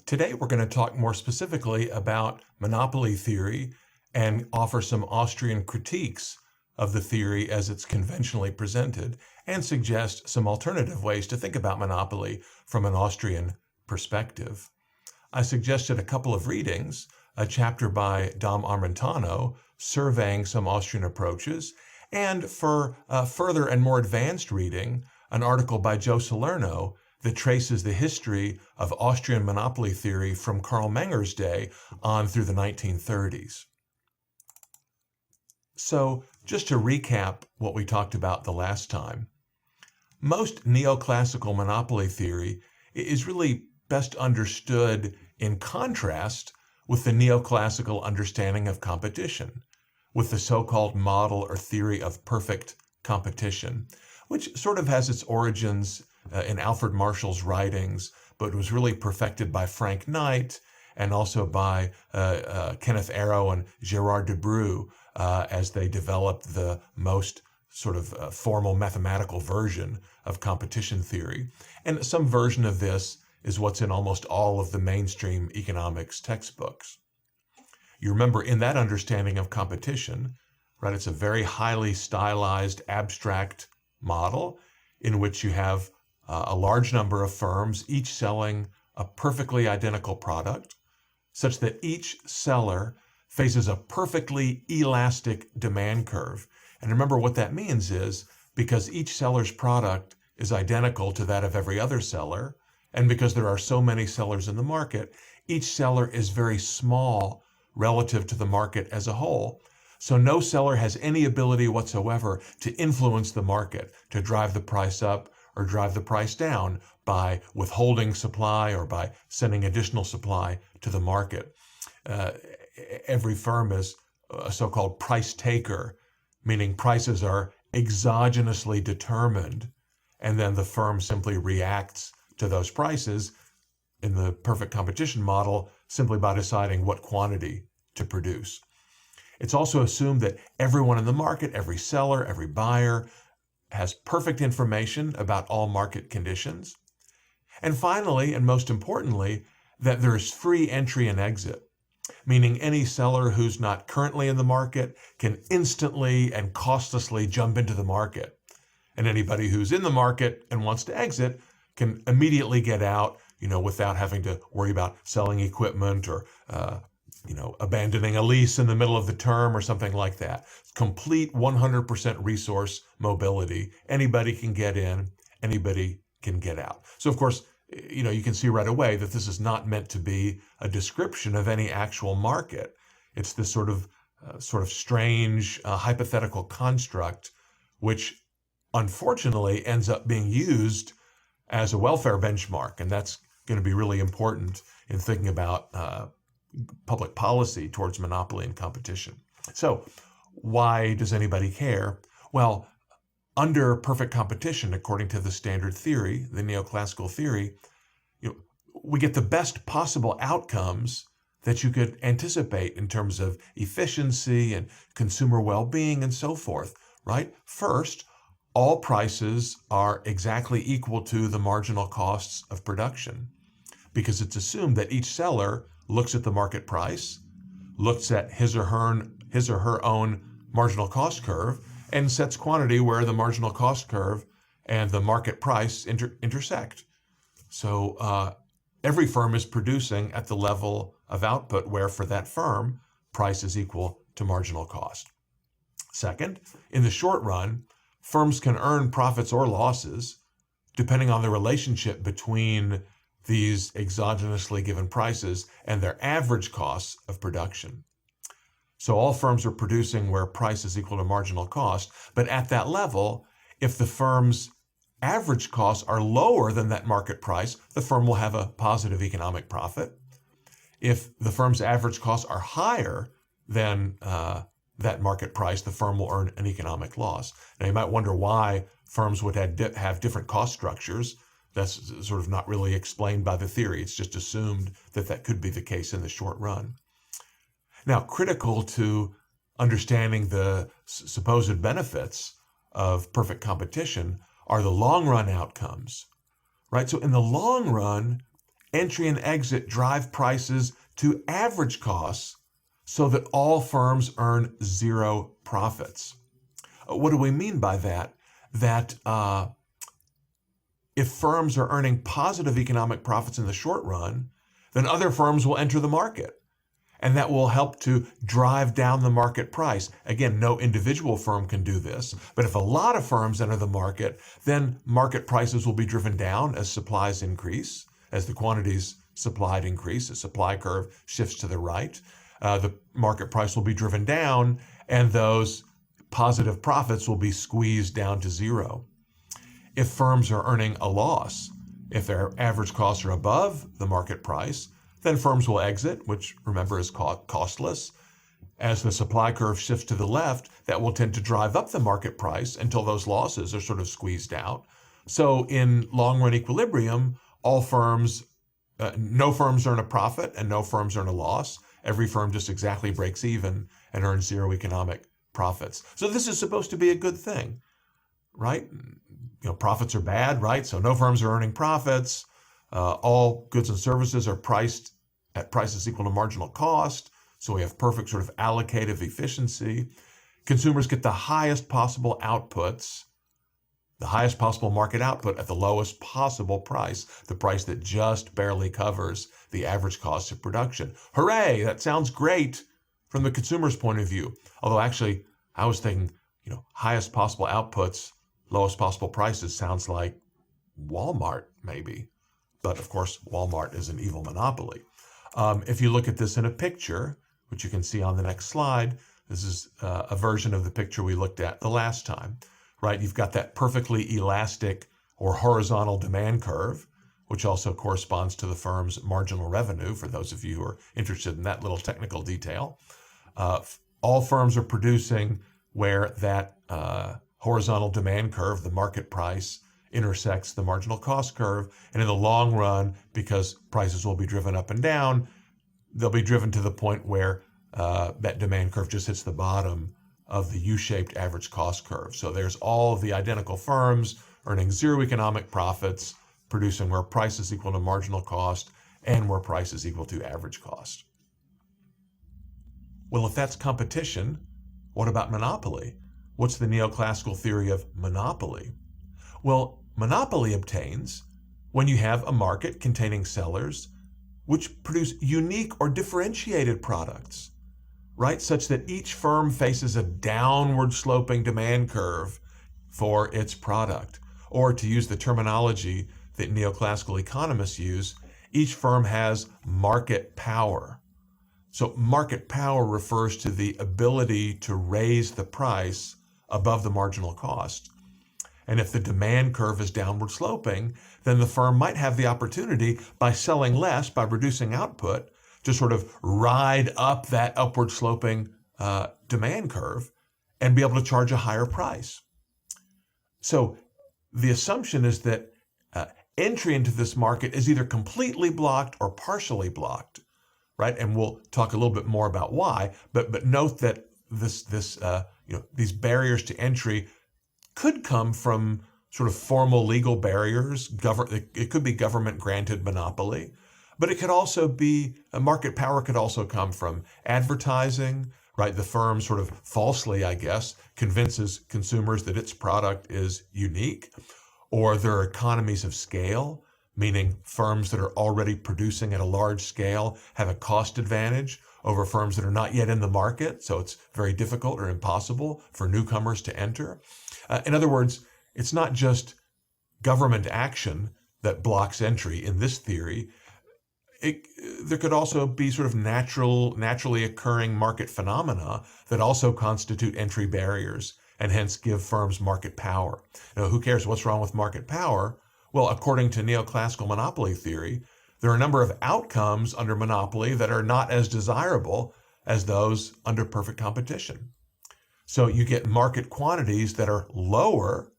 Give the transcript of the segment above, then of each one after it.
Today, we're going to talk more specifically about monopoly theory and offer some Austrian critiques of the theory as it's conventionally presented and suggest some alternative ways to think about monopoly from an Austrian perspective. I suggested a couple of readings, a chapter by Dom Armentano surveying some Austrian approaches, and for a further and more advanced reading, an article by Joe Salerno that traces the history of Austrian monopoly theory from Karl Menger's day on through the 1930s. So, just to recap what we talked about the last time, most neoclassical monopoly theory is really best understood in contrast with the neoclassical understanding of competition, with the so-called model or theory of perfect competition, which sort of has its origins in Alfred Marshall's writings, but was really perfected by Frank Knight and also by Kenneth Arrow and Gérard de Brou as they developed the most sort of formal mathematical version of competition theory. And some version of this is what's in almost all of the mainstream economics textbooks. You remember in that understanding of competition, right, it's a very highly stylized, abstract model in which you have a large number of firms, each selling a perfectly identical product, such that each seller faces a perfectly elastic demand curve. And remember what that means is because each seller's product is identical to that of every other seller, and because there are so many sellers in the market, each seller is very small relative to the market as a whole. So no seller has any ability whatsoever to influence the market, to drive the price up or drive the price down by withholding supply or by sending additional supply to the market. Every firm is a so-called price taker, meaning prices are exogenously determined, and then the firm simply reacts to those prices in the perfect competition model simply by deciding what quantity to produce. It's also assumed that everyone in the market, every seller, every buyer, has perfect information about all market conditions. And finally, and most importantly, that there's free entry and exit, meaning any seller who's not currently in the market can instantly and costlessly jump into the market. And anybody who's in the market and wants to exit can immediately get out, without having to worry about selling equipment or, abandoning a lease in the middle of the term or something like that. Complete 100% resource mobility. Anybody can get in, anybody can get out. So of course, you can see right away that this is not meant to be a description of any actual market. It's this sort of strange hypothetical construct, which unfortunately ends up being used as a welfare benchmark, and that's going to be really important in thinking about public policy towards monopoly and competition. So why does anybody care? Well, under perfect competition, according to the standard theory, the neoclassical theory, we get the best possible outcomes that you could anticipate in terms of efficiency and consumer well-being and so forth, right? First, all prices are exactly equal to the marginal costs of production because it's assumed that each seller looks at the market price, looks at his or her own marginal cost curve, and sets quantity where the marginal cost curve and the market price intersect. So every firm is producing at the level of output where for that firm, price is equal to marginal cost. Second, in the short run, firms can earn profits or losses depending on the relationship between these exogenously given prices and their average costs of production. So all firms are producing where price is equal to marginal cost, but at that level, if the firm's average costs are lower than that market price, the firm will have a positive economic profit. If the firm's average costs are higher than that market price, the firm will earn an economic loss. Now you might wonder why firms would have different cost structures. That's sort of not really explained by the theory. It's just assumed that that could be the case in the short run. Now, critical to understanding the supposed benefits of perfect competition are the long run outcomes, right? So in the long run, entry and exit drive prices to average costs so that all firms earn zero profits. What do we mean by that? That if firms are earning positive economic profits in the short run, then other firms will enter the market. And that will help to drive down the market price. Again, no individual firm can do this, but if a lot of firms enter the market, then market prices will be driven down as supplies increase, as the quantities supplied increase, the supply curve shifts to the right. The market price will be driven down, and those positive profits will be squeezed down to zero. If firms are earning a loss, if their average costs are above the market price, then firms will exit, which remember is costless. As the supply curve shifts to the left, that will tend to drive up the market price until those losses are sort of squeezed out. So in long-run equilibrium, no firms earn a profit and no firms earn a loss. Every firm just exactly breaks even and earns zero economic profits. So this is supposed to be a good thing, right? Profits are bad, right? So no firms are earning profits. All goods and services are priced at prices equal to marginal cost. So we have perfect sort of allocative efficiency. Consumers get the highest possible outputs, the highest possible market output at the lowest possible price, the price that just barely covers the average cost of production. Hooray, that sounds great from the consumer's point of view. Although actually, I was thinking, highest possible outputs, lowest possible prices sounds like Walmart maybe. But of course, Walmart is an evil monopoly. If you look at this in a picture, which you can see on the next slide, this is a version of the picture we looked at the last time, right? You've got that perfectly elastic or horizontal demand curve, which also corresponds to the firm's marginal revenue, for those of you who are interested in that little technical detail. All firms are producing where that horizontal demand curve, the market price, intersects the marginal cost curve. And in the long run, because prices will be driven up and down, they'll be driven to the point where that demand curve just hits the bottom of the U-shaped average cost curve. So there's all of the identical firms earning zero economic profits, producing where price is equal to marginal cost and where price is equal to average cost. Well, if that's competition, what about monopoly? What's the neoclassical theory of monopoly? Well, monopoly obtains when you have a market containing sellers which produce unique or differentiated products, right? Such that each firm faces a downward sloping demand curve for its product. Or to use the terminology that neoclassical economists use, each firm has market power. So market power refers to the ability to raise the price above the marginal cost. And if the demand curve is downward sloping, then the firm might have the opportunity, by selling less, by reducing output, to sort of ride up that upward sloping demand curve and be able to charge a higher price. So the assumption is that entry into this market is either completely blocked or partially blocked, right? And we'll talk a little bit more about why. But note that these barriers to entry could come from sort of formal legal barriers. It could be government-granted monopoly, but it could also be market power. Could also come from advertising, right? The firm sort of falsely, I guess, convinces consumers that its product is unique, or there are economies of scale, meaning firms that are already producing at a large scale have a cost advantage over firms that are not yet in the market, so it's very difficult or impossible for newcomers to enter. In other words, it's not just government action that blocks entry in this theory. There could also be sort of naturally occurring market phenomena that also constitute entry barriers and hence give firms market power. Now, who cares what's wrong with market power? Well, according to neoclassical monopoly theory, there are a number of outcomes under monopoly that are not as desirable as those under perfect competition. So you get market quantities that are lower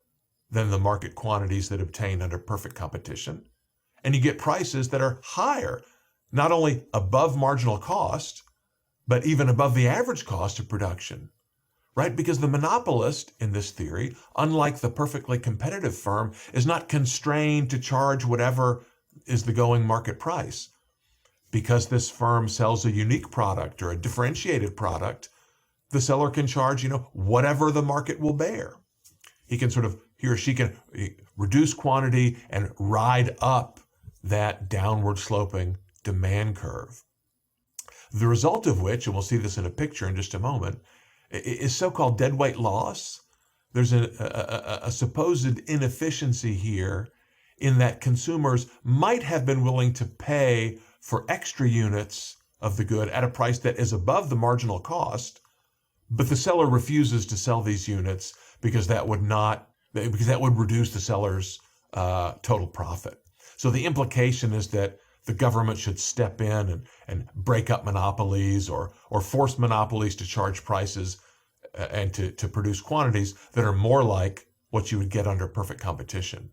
than the market quantities that obtain under perfect competition. And you get prices that are higher, not only above marginal cost, but even above the average cost of production, right? Because the monopolist in this theory, unlike the perfectly competitive firm, is not constrained to charge whatever is the going market price. Because this firm sells a unique product or a differentiated product, the seller can charge, whatever the market will bear. He or she can reduce quantity and ride up that downward sloping demand curve. The result of which, and we'll see this in a picture in just a moment, is so-called deadweight loss. There's a supposed inefficiency here in that consumers might have been willing to pay for extra units of the good at a price that is above the marginal cost, but the seller refuses to sell these units because that would reduce the seller's total profit. So the implication is that the government should step in and break up monopolies or force monopolies to charge prices and to produce quantities that are more like what you would get under perfect competition.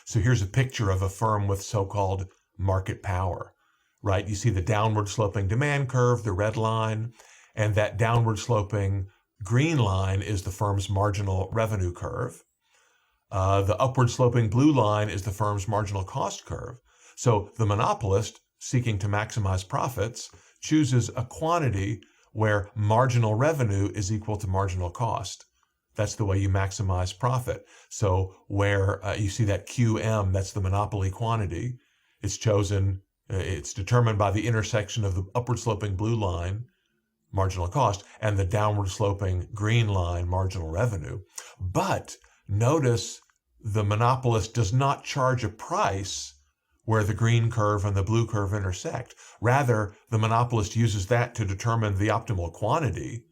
So here's a picture of a firm with so-called market power, right? You see the downward sloping demand curve, the red line, and that downward sloping green line is the firm's marginal revenue curve. The upward sloping blue line is the firm's marginal cost curve. So the monopolist, seeking to maximize profits, chooses a quantity where marginal revenue is equal to marginal cost. That's the way you maximize profit. So where you see that QM, that's the monopoly quantity, it's determined by the intersection of the upward sloping blue line, marginal cost, and the downward sloping green line, marginal revenue. But notice the monopolist does not charge a price where the green curve and the blue curve intersect. Rather, the monopolist uses that to determine the optimal quantity,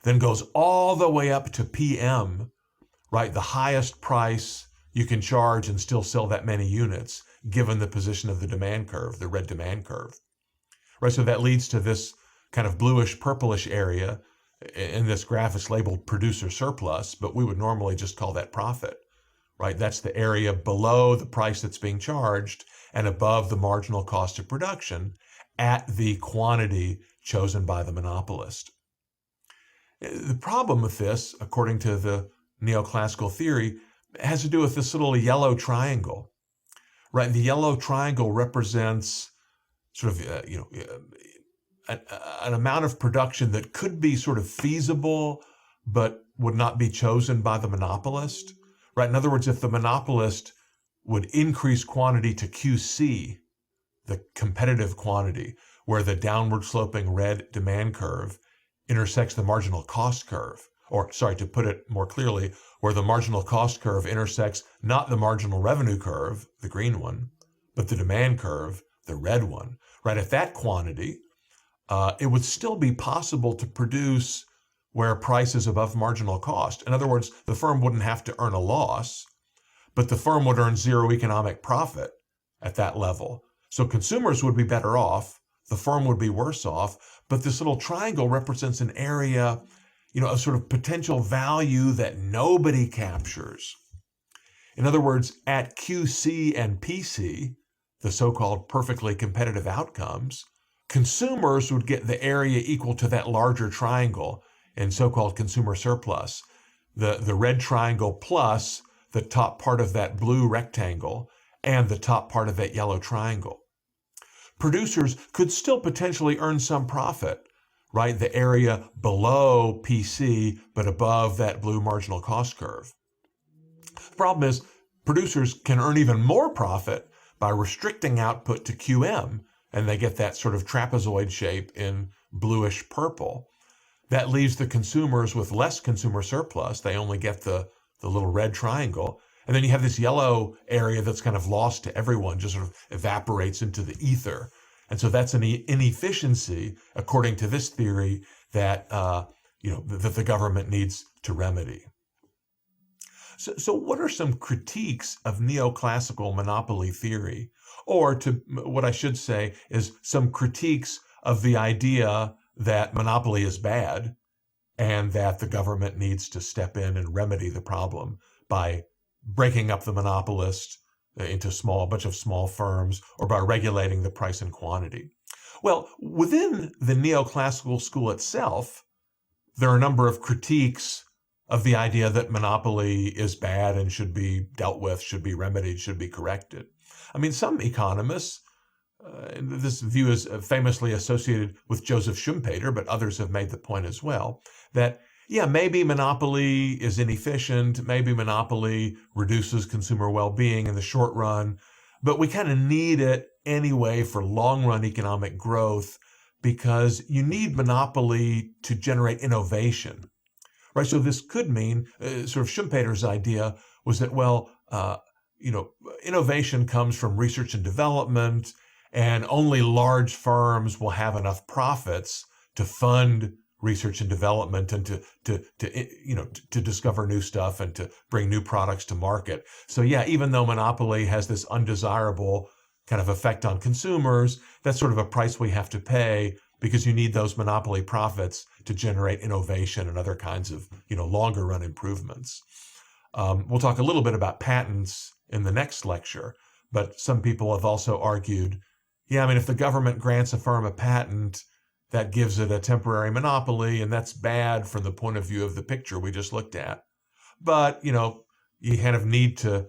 then goes all the way up to PM, right? The highest price you can charge and still sell that many units, given the position of the demand curve, the red demand curve, right? So that leads to this kind of bluish purplish area. In this graph, it's labeled producer surplus, but we would normally just call that profit, right? That's the area below the price that's being charged and above the marginal cost of production at the quantity chosen by the monopolist. The problem with this, according to the neoclassical theory, has to do with this little yellow triangle, right? The yellow triangle represents sort of, an amount of production that could be sort of feasible, but would not be chosen by the monopolist, right? In other words, if the monopolist would increase quantity to QC, the competitive quantity, where the downward sloping red demand curve intersects the marginal cost curve, or sorry, to put it more clearly, where the marginal cost curve intersects not the marginal revenue curve, the green one, but the demand curve, the red one, right? At that quantity, it would still be possible to produce where price is above marginal cost. In other words, the firm wouldn't have to earn a loss, but the firm would earn zero economic profit at that level. So consumers would be better off, the firm would be worse off, but this little triangle represents an area, of sort of potential value that nobody captures. In other words, at QC and PC, the so-called perfectly competitive outcomes, consumers would get the area equal to that larger triangle in so-called consumer surplus, the red triangle plus the top part of that blue rectangle and the top part of that yellow triangle. Producers could still potentially earn some profit, right? The area below PC, but above that blue marginal cost curve. The problem is producers can earn even more profit by restricting output to QM, and they get that sort of trapezoid shape in bluish purple. That leaves the consumers with less consumer surplus. They only get the little red triangle. And then you have this yellow area that's kind of lost to everyone, just sort of evaporates into the ether. And so that's an inefficiency, according to this theory, that that the government needs to remedy. So what are some critiques of neoclassical monopoly theory? Or to what I should say is some critiques of the idea that monopoly is bad and that the government needs to step in and remedy the problem by breaking up the monopolist into a bunch of small firms or by regulating the price and quantity. Well, within the neoclassical school itself, there are a number of critiques of the idea that monopoly is bad and should be dealt with, should be remedied, should be corrected. I mean, some economists, this view is famously associated with Joseph Schumpeter, but others have made the point as well, that yeah, maybe monopoly is inefficient, maybe monopoly reduces consumer well-being in the short run, but we kind of need it anyway for long-run economic growth because you need monopoly to generate innovation, right? So this could mean, sort of Schumpeter's idea was that, well, innovation comes from research and development, and only large firms will have enough profits to fund research and development and to discover new stuff and to bring new products to market. So yeah, even though monopoly has this undesirable kind of effect on consumers, that's sort of a price we have to pay because you need those monopoly profits to generate innovation and other kinds of longer run improvements. We'll talk a little bit about patents in the next lecture, but some people have also argued, yeah, I mean, if the government grants a firm a patent, that gives it a temporary monopoly, and that's bad from the point of view of the picture we just looked at. But, you kind of need to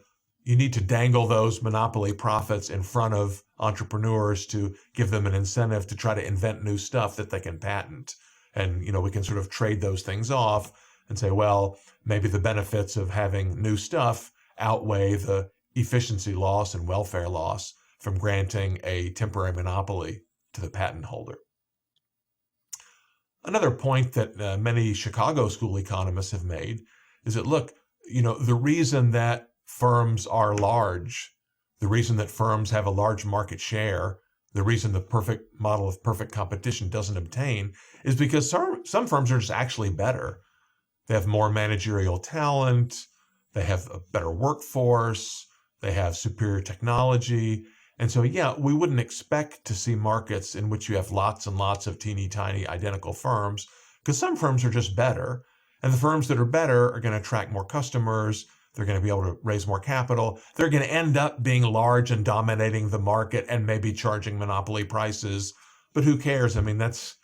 dangle those monopoly profits in front of entrepreneurs to give them an incentive to try to invent new stuff that they can patent. And, we can sort of trade those things off and say, well, maybe the benefits of having new stuff outweigh the efficiency loss and welfare loss from granting a temporary monopoly to the patent holder. Another point that many Chicago school economists have made is that, look, the reason that firms are large, the reason that firms have a large market share, the reason the perfect model of perfect competition doesn't obtain is because some firms are just actually better. They have more managerial talent, they have a better workforce, they have superior technology. And so, yeah, we wouldn't expect to see markets in which you have lots and lots of teeny tiny identical firms because some firms are just better. And the firms that are better are going to attract more customers. They're going to be able to raise more capital. They're going to end up being large and dominating the market and maybe charging monopoly prices. But who cares? I mean, that's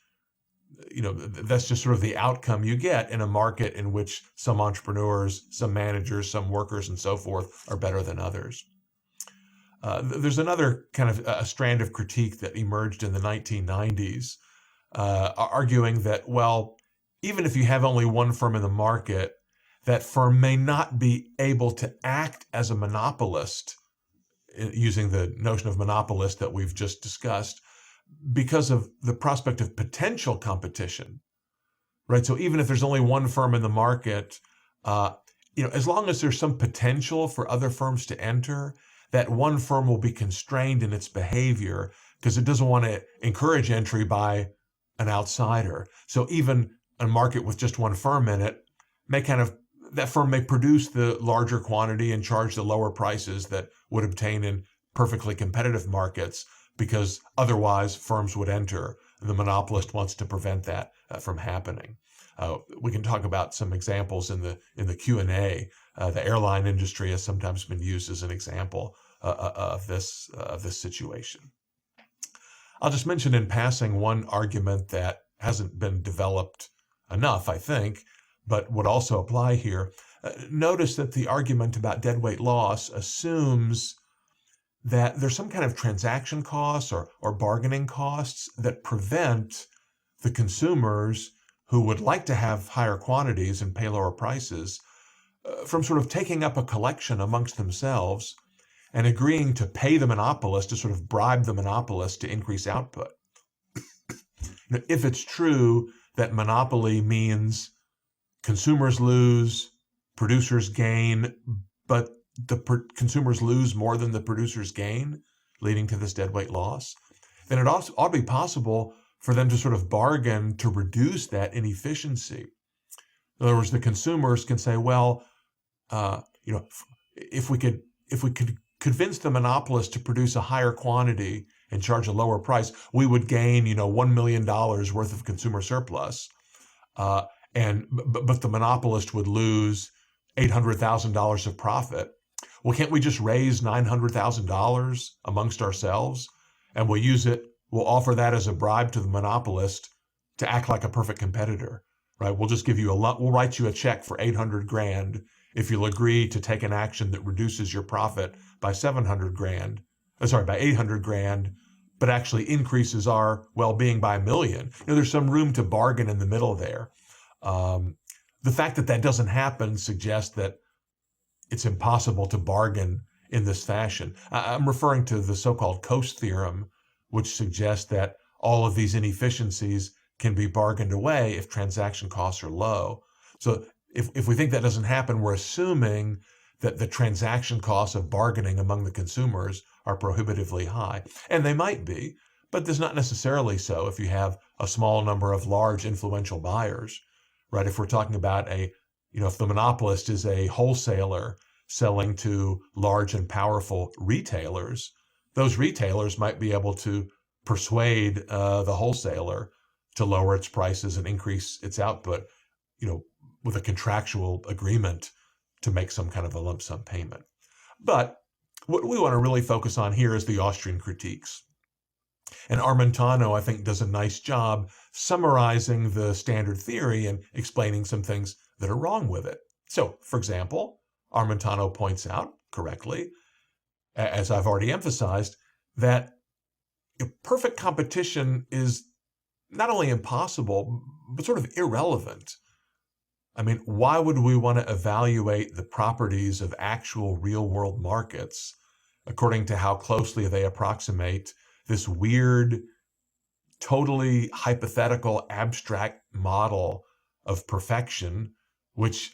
just sort of the outcome you get in a market in which some entrepreneurs, some managers, some workers, and so forth are better than others. There's another kind of a strand of critique that emerged in the 1990s, arguing that, well, even if you have only one firm in the market, that firm may not be able to act as a monopolist, using the notion of monopolist that we've just discussed, because of the prospect of potential competition, right? So even if there's only one firm in the market, as long as there's some potential for other firms to enter, that one firm will be constrained in its behavior because it doesn't want to encourage entry by an outsider. So even a market with just one firm in it that firm may produce the larger quantity and charge the lower prices that would obtain in perfectly competitive markets because otherwise firms would enter. The monopolist wants to prevent that from happening. We can talk about some examples in the Q&A. The airline industry has sometimes been used as an example of this situation. I'll just mention in passing one argument that hasn't been developed enough, I think, but would also apply here. Notice that the argument about deadweight loss assumes that there's some kind of transaction costs or bargaining costs that prevent the consumers who would like to have higher quantities and pay lower prices from sort of taking up a collection amongst themselves and agreeing to pay the monopolist to sort of bribe the monopolist to increase output. If it's true that monopoly means consumers lose, producers gain, but the consumers lose more than the producers gain, leading to this deadweight loss, then it ought to be possible for them to sort of bargain to reduce that inefficiency. In other words, the consumers can say, well, if we could convince the monopolist to produce a higher quantity and charge a lower price, we would gain, $1 million worth of consumer surplus. But the monopolist would lose $800,000 of profit. Well, can't we just raise $900,000 amongst ourselves and we'll offer that as a bribe to the monopolist to act like a perfect competitor, right? We'll just we'll write you a check for $800,000 if you'll agree to take an action that reduces your profit by $700,000. by 800 grand, but actually increases our well-being by $1 million. There's some room to bargain in the middle there. The fact that that doesn't happen suggests that it's impossible to bargain in this fashion. I'm referring to the so-called Coase theorem, which suggests that all of these inefficiencies can be bargained away if transaction costs are low. So if we think that doesn't happen, we're assuming that the transaction costs of bargaining among the consumers are prohibitively high. And they might be, but that's not necessarily so if you have a small number of large influential buyers, right? If we're talking about if the monopolist is a wholesaler selling to large and powerful retailers, those retailers might be able to persuade the wholesaler to lower its prices and increase its output, with a contractual agreement to make some kind of a lump sum payment. But what we want to really focus on here is the Austrian critiques. And Armentano, I think, does a nice job summarizing the standard theory and explaining some things that are wrong with it. So, for example, Armentano points out correctly, as I've already emphasized, that perfect competition is not only impossible, but sort of irrelevant. I mean, why would we want to evaluate the properties of actual real-world markets according to how closely they approximate this weird, totally hypothetical, abstract model of perfection, which,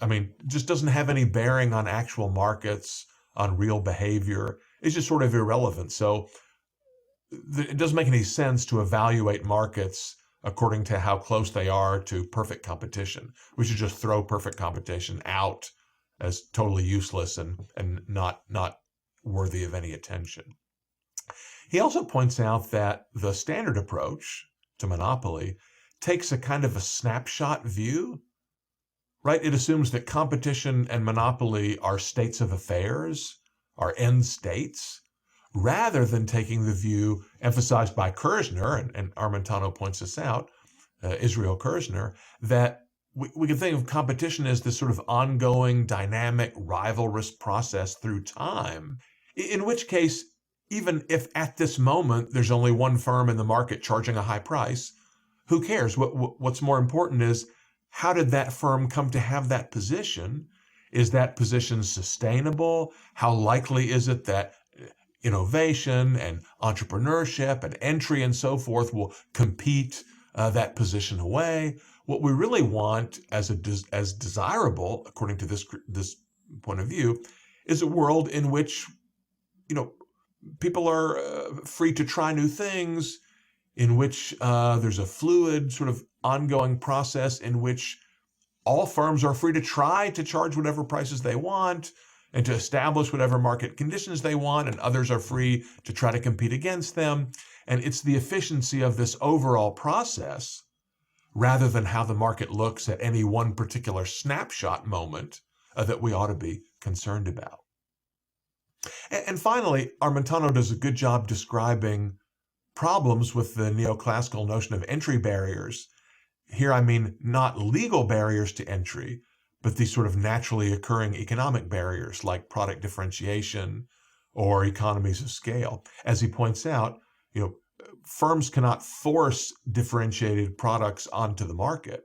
just doesn't have any bearing on actual markets, on real behavior? It's just sort of irrelevant. So it doesn't make any sense to evaluate markets according to how close they are to perfect competition. We should just throw perfect competition out as totally useless and not worthy of any attention. He also points out that the standard approach to monopoly takes a kind of a snapshot view, right? It assumes that competition and monopoly are states of affairs, are end states, rather than taking the view emphasized by Kirzner, and Armentano points this out, Israel Kirzner, that we can think of competition as this sort of ongoing, dynamic, rivalrous process through time, in which case, even if at this moment there's only one firm in the market charging a high price, who cares? What's more important is, how did that firm come to have that position? Is that position sustainable? How likely is it that innovation and entrepreneurship and entry and so forth will compete that position away? What we really want as desirable, according to this point of view, is a world in which people are free to try new things, in which there's a fluid sort of ongoing process in which all firms are free to try to charge whatever prices they want and to establish whatever market conditions they want, and others are free to try to compete against them. And it's the efficiency of this overall process, rather than how the market looks at any one particular snapshot moment, that we ought to be concerned about. And finally, Armentano does a good job describing problems with the neoclassical notion of entry barriers. Here I mean not legal barriers to entry, but these sort of naturally occurring economic barriers like product differentiation or economies of scale. As he points out, firms cannot force differentiated products onto the market.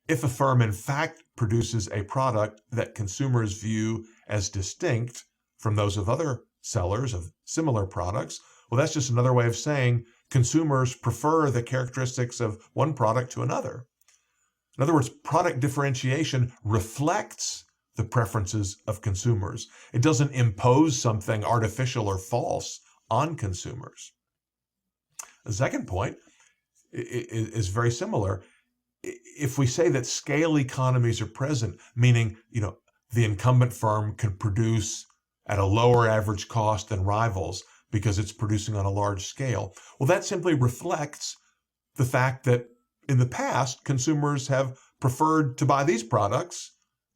If a firm in fact produces a product that consumers view as distinct from those of other sellers of similar products, well, that's just another way of saying consumers prefer the characteristics of one product to another. In other words, product differentiation reflects the preferences of consumers. It doesn't impose something artificial or false on consumers. The second point is very similar. If we say that scale economies are present, meaning, the incumbent firm can produce at a lower average cost than rivals because it's producing on a large scale, well, that simply reflects the fact that in the past, consumers have preferred to buy these products,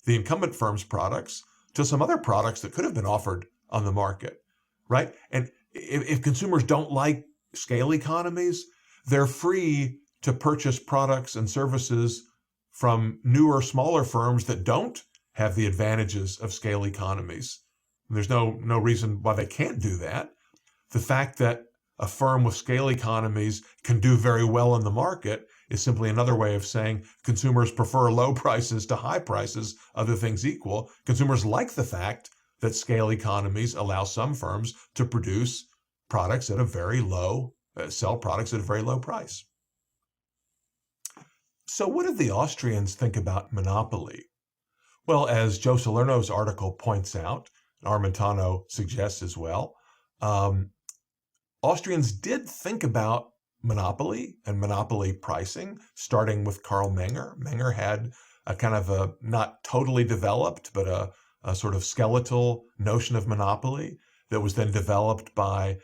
the incumbent firm's products, to some other products that could have been offered on the market, right? And if consumers don't like scale economies, they're free to purchase products and services from newer, smaller firms that don't have the advantages of scale economies. There's no reason why they can't do that. The fact that a firm with scale economies can do very well in the market is simply another way of saying consumers prefer low prices to high prices, other things equal. Consumers like the fact that scale economies allow some firms to produce products at a very low, sell products at a very low price. So what did the Austrians think about monopoly? Well, as Joe Salerno's article points out, and Armentano suggests as well, Austrians did think about monopoly and monopoly pricing, starting with Karl Menger. Menger had a kind of a not totally developed, but a sort of skeletal notion of monopoly that was then developed by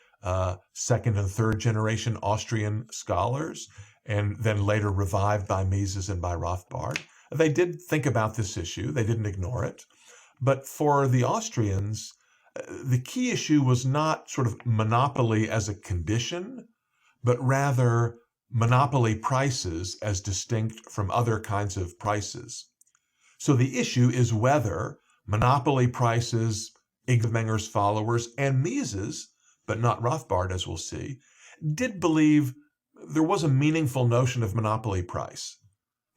second and third generation Austrian scholars, and then later revived by Mises and by Rothbard. They did think about this issue. They didn't ignore it. But for the Austrians, the key issue was not sort of monopoly as a condition, but rather monopoly prices as distinct from other kinds of prices. So the issue is whether monopoly prices, Menger's followers, and Mises, but not Rothbard, as we'll see, did believe there was a meaningful notion of monopoly price.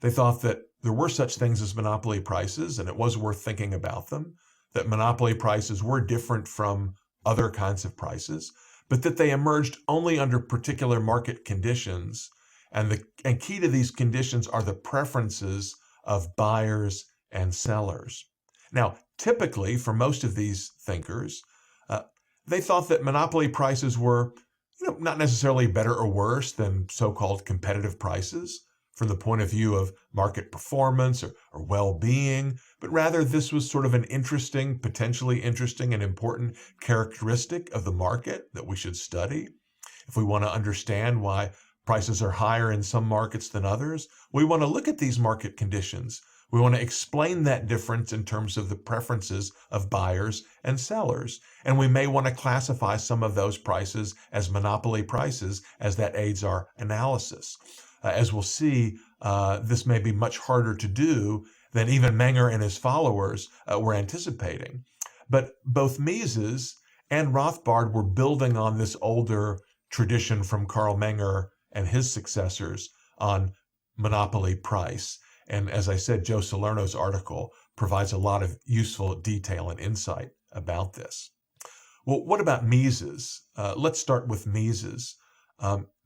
They thought that there were such things as monopoly prices, and it was worth thinking about them, that monopoly prices were different from other kinds of prices, but that they emerged only under particular market conditions. And key to these conditions are the preferences of buyers and sellers. Now, typically, for most of these thinkers, they thought that monopoly prices were not necessarily better or worse than so-called competitive prices from the point of view of market performance or well-being, but rather this was sort of an interesting, potentially interesting and important characteristic of the market that we should study. If we want to understand why prices are higher in some markets than others, we want to look at these market conditions. We want to explain that difference in terms of the preferences of buyers and sellers. And we may want to classify some of those prices as monopoly prices, as that aids our analysis. As we'll see, this may be much harder to do than even Menger and his followers were anticipating. But both Mises and Rothbard were building on this older tradition from Karl Menger and his successors on monopoly price. And as I said, Joe Salerno's article provides a lot of useful detail and insight about this. Well, what about Mises? Let's start with Mises.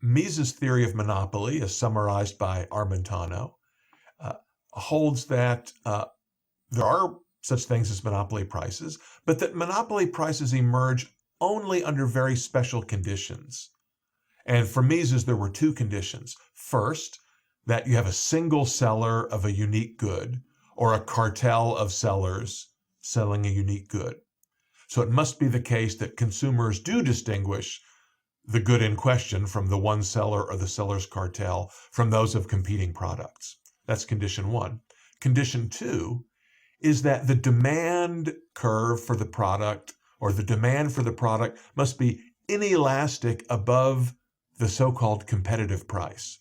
Mises' theory of monopoly, as summarized by Armentano, holds that there are such things as monopoly prices, but that monopoly prices emerge only under very special conditions. And for Mises, there were two conditions. First, that you have a single seller of a unique good, or a cartel of sellers selling a unique good. So it must be the case that consumers do distinguish the good in question from the one seller or the seller's cartel from those of competing products. That's condition one. Condition two is that the demand curve for the product, or the demand for the product, must be inelastic above the so-called competitive price.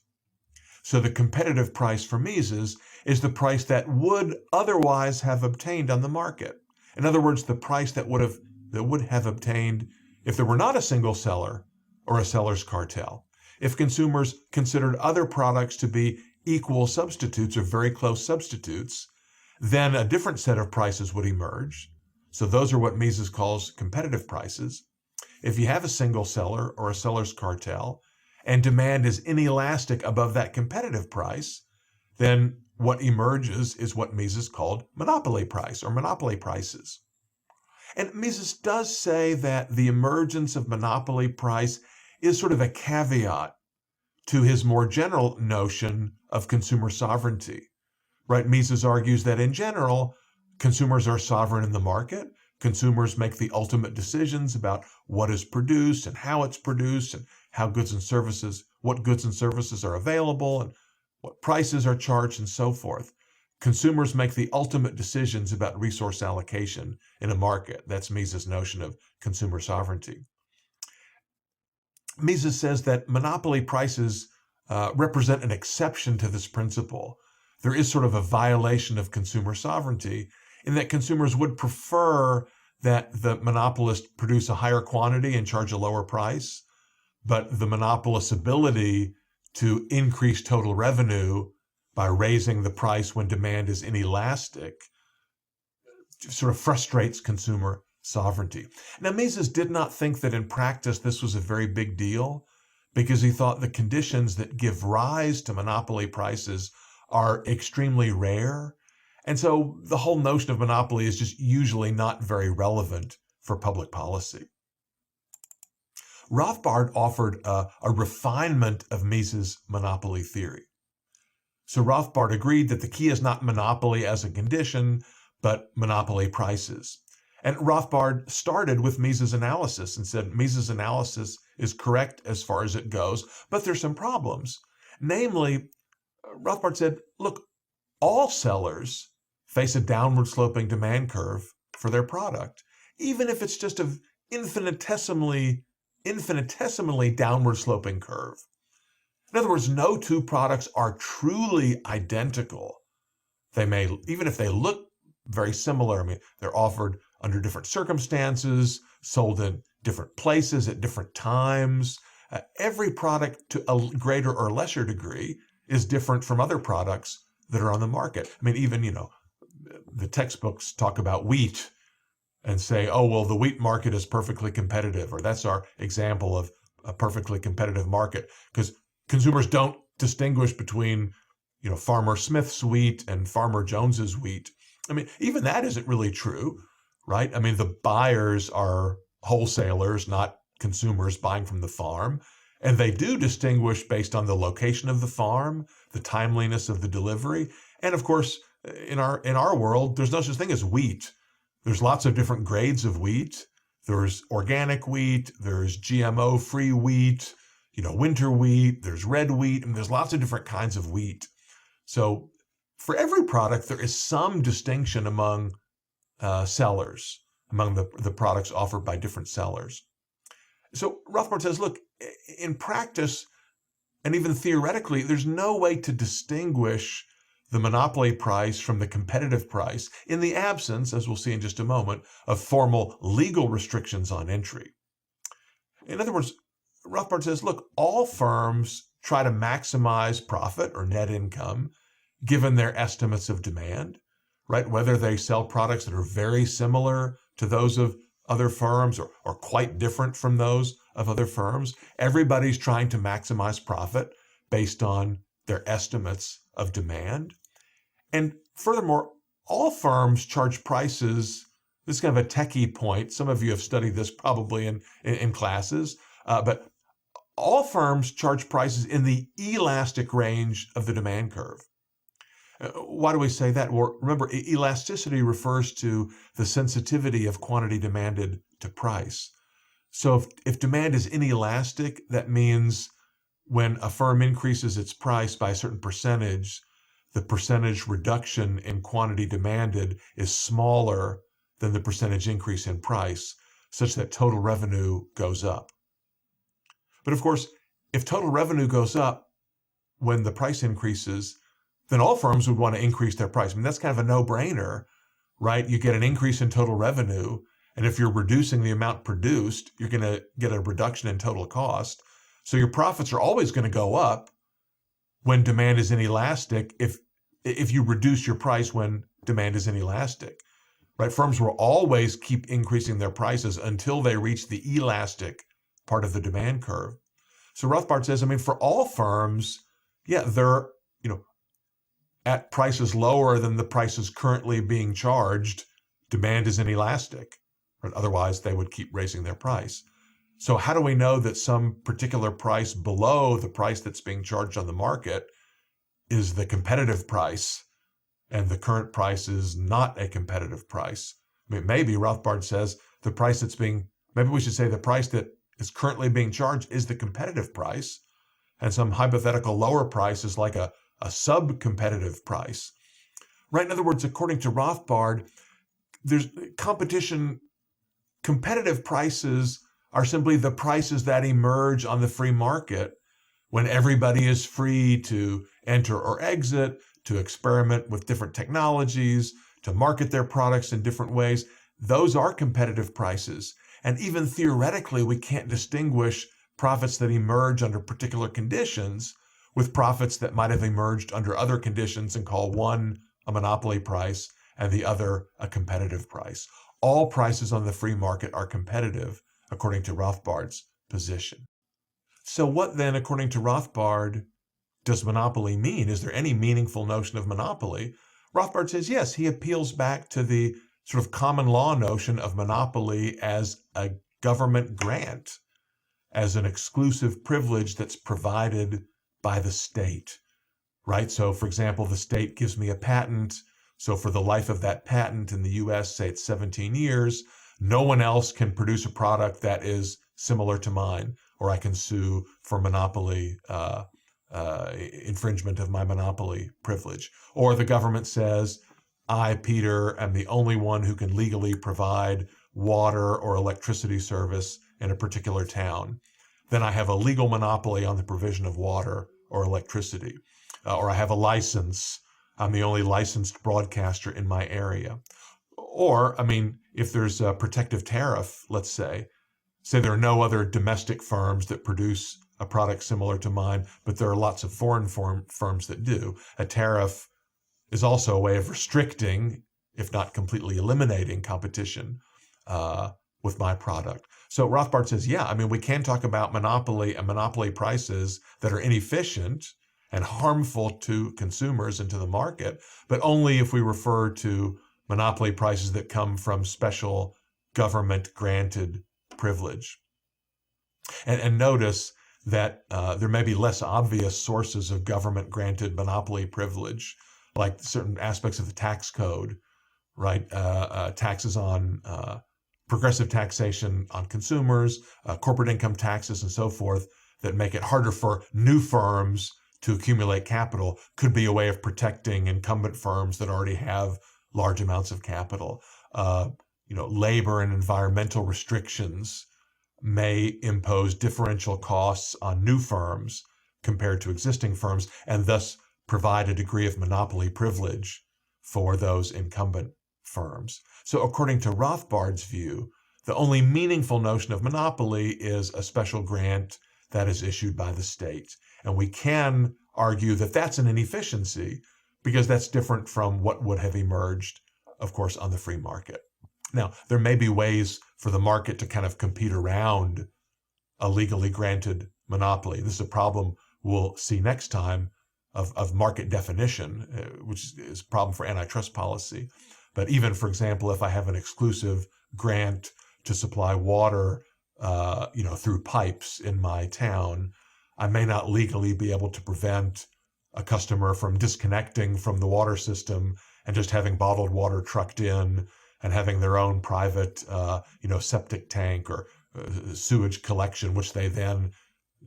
So the competitive price for Mises is the price that would otherwise have obtained on the market. In other words, the price that would have obtained if there were not a single seller or a seller's cartel. If consumers considered other products to be equal substitutes or very close substitutes, then a different set of prices would emerge. So those are what Mises calls competitive prices. If you have a single seller or a seller's cartel, and demand is inelastic above that competitive price, then what emerges is what Mises called monopoly price or monopoly prices. And Mises does say that the emergence of monopoly price is sort of a caveat to his more general notion of consumer sovereignty. Right? Mises argues that in general, consumers are sovereign in the market. Consumers make the ultimate decisions about what is produced and how it's produced and what goods and services are available and what prices are charged and so forth. Consumers make the ultimate decisions about resource allocation in a market. That's Mises' notion of consumer sovereignty. Mises says that monopoly prices represent an exception to this principle. There is sort of a violation of consumer sovereignty in that consumers would prefer that the monopolist produce a higher quantity and charge a lower price, but the monopolist's ability to increase total revenue by raising the price when demand is inelastic sort of frustrates consumer sovereignty. Now, Mises did not think that in practice this was a very big deal because he thought the conditions that give rise to monopoly prices are extremely rare. And so the whole notion of monopoly is just usually not very relevant for public policy. Rothbard offered a refinement of Mises' monopoly theory. So Rothbard agreed that the key is not monopoly as a condition, but monopoly prices. And Rothbard started with Mises' analysis and said Mises' analysis is correct as far as it goes, but there's some problems. Namely, Rothbard said, look, all sellers face a downward sloping demand curve for their product, even if it's just an infinitesimally downward sloping curve. In other words, no two products are truly identical. They may, even if they look very similar, I mean, they're offered under different circumstances, sold in different places at different times. Every product to a greater or lesser degree is different from other products that are on the market. I mean, even, the textbooks talk about wheat and say, oh, well, the wheat market is perfectly competitive, or that's our example of a perfectly competitive market, because consumers don't distinguish between, Farmer Smith's wheat and Farmer Jones's wheat. I mean, even that isn't really true, right? I mean, the buyers are wholesalers, not consumers buying from the farm. And they do distinguish based on the location of the farm, the timeliness of the delivery. And of course, in our world, there's no such thing as wheat. There's lots of different grades of wheat. There's organic wheat, there's GMO-free wheat, winter wheat, there's red wheat, and there's lots of different kinds of wheat. So for every product, there is some distinction among sellers, among the products offered by different sellers. So Rothbard says, look, in practice, and even theoretically, there's no way to distinguish the monopoly price from the competitive price in the absence, as we'll see in just a moment, of formal legal restrictions on entry. In other words, Rothbard says, look, all firms try to maximize profit or net income given their estimates of demand, right? Whether they sell products that are very similar to those of other firms or quite different from those of other firms, everybody's trying to maximize profit based on their estimates of demand. And furthermore, all firms charge prices. This is kind of a techie point. Some of you have studied this probably in classes, but all firms charge prices in the elastic range of the demand curve. Why do we say that? Well, remember, elasticity refers to the sensitivity of quantity demanded to price. So if demand is inelastic, that means when a firm increases its price by a certain percentage, the percentage reduction in quantity demanded is smaller than the percentage increase in price, such that total revenue goes up. But of course, if total revenue goes up when the price increases, then all firms would want to increase their price. I mean, that's kind of a no-brainer, right? You get an increase in total revenue, and if you're reducing the amount produced, you're going to get a reduction in total cost. So your profits are always going to go up when demand is inelastic if you reduce your price when demand is inelastic, right? Firms will always keep increasing their prices until they reach the elastic part of the demand curve. So Rothbard says, I mean, for all firms, yeah, they're, at prices lower than the prices currently being charged, demand is inelastic, right? Otherwise they would keep raising their price. So how do we know that some particular price below the price that's being charged on the market is the competitive price and the current price is not a competitive price? I mean, maybe Rothbard says maybe we should say the price that is currently being charged is the competitive price, and some hypothetical lower price is like a sub-competitive price, right? In other words, according to Rothbard, there's competitive prices are simply the prices that emerge on the free market when everybody is free to enter or exit, to experiment with different technologies, to market their products in different ways. those are competitive prices. And even theoretically, we can't distinguish profits that emerge under particular conditions with profits that might have emerged under other conditions and call one a monopoly price and the other a competitive price. All prices on the free market are competitive, according to Rothbard's position. So what then, according to Rothbard, does monopoly mean? Is there any meaningful notion of monopoly? Rothbard says yes. He appeals back to the sort of common law notion of monopoly as a government grant, as an exclusive privilege that's provided by the state, right? So, for example, the state gives me a patent. So for the life of that patent in the US, say it's 17 years, no one else can produce a product that is similar to mine, or I can sue for monopoly infringement of my monopoly privilege. Or the government says, I, Peter, am the only one who can legally provide water or electricity service in a particular town. Then I have a legal monopoly on the provision of water or electricity. Or I have a license. I'm the only licensed broadcaster in my area. Or, I mean, if there's a protective tariff, let's say there are no other domestic firms that produce a product similar to mine, but there are lots of foreign firms that do. A tariff is also a way of restricting, if not completely eliminating, competition with my product. So Rothbard says, yeah, I mean, we can talk about monopoly and monopoly prices that are inefficient and harmful to consumers and to the market, but only if we refer to monopoly prices that come from special government-granted privilege. And notice that there may be less obvious sources of government-granted monopoly privilege, like certain aspects of the tax code, right? Taxes on progressive taxation on consumers, corporate income taxes, and so forth, that make it harder for new firms to accumulate capital, could be a way of protecting incumbent firms that already have large amounts of capital. Labor and environmental restrictions may impose differential costs on new firms compared to existing firms, and thus provide a degree of monopoly privilege for those incumbent firms. So according to Rothbard's view, the only meaningful notion of monopoly is a special grant that is issued by the state. And we can argue that that's an inefficiency because that's different from what would have emerged, of course, on the free market. Now, there may be ways for the market to kind of compete around a legally granted monopoly. This is a problem we'll see next time of market definition, which is a problem for antitrust policy. But even, for example, if I have an exclusive grant to supply water, through pipes in my town, I may not legally be able to prevent a customer from disconnecting from the water system and just having bottled water trucked in and having their own private, septic tank or sewage collection, which they then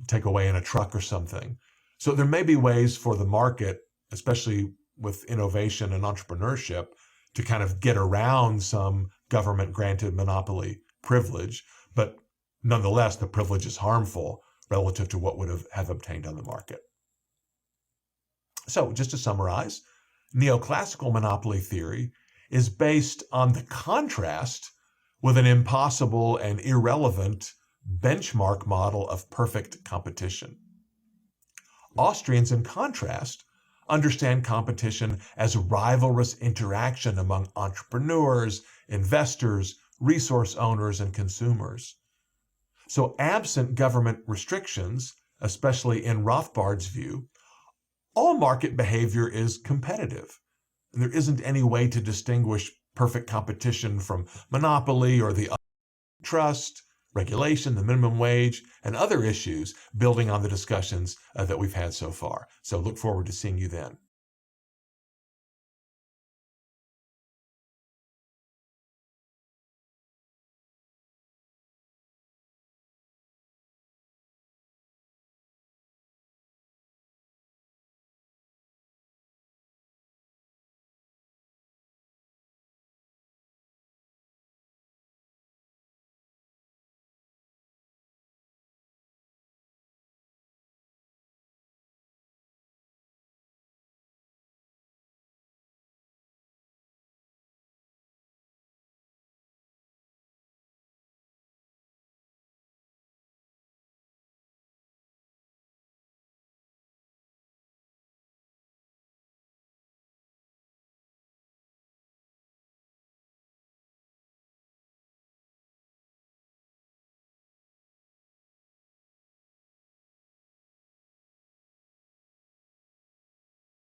take away in a truck or something. So there may be ways for the market, especially with innovation and entrepreneurship, to kind of get around some government-granted monopoly privilege, but nonetheless, the privilege is harmful relative to what would have obtained on the market. So just to summarize, neoclassical monopoly theory is based on the contrast with an impossible and irrelevant benchmark model of perfect competition. Austrians, in contrast, understand competition as rivalrous interaction among entrepreneurs, investors, resource owners, and consumers. So absent government restrictions, especially in Rothbard's view, all market behavior is competitive. There isn't any way to distinguish perfect competition from monopoly or the trust, regulation, the minimum wage, and other issues building on the discussions that we've had so far. So look forward to seeing you then.